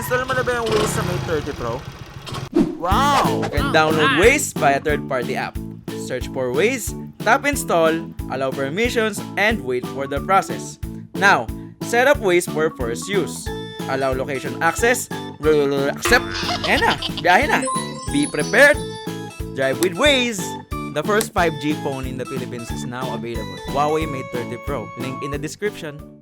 Na-install mo na ba yung Waze sa Mate 30 Pro? Wow! You can download Waze via third-party app. Search for Waze, tap install, allow permissions, and wait for the process. Now, set up Waze for first use. Allow location access, accept, and na, biyahe na. Be prepared, drive with Waze. The first 5G phone in the Philippines is now available. Huawei Mate 30 Pro. Link in the description.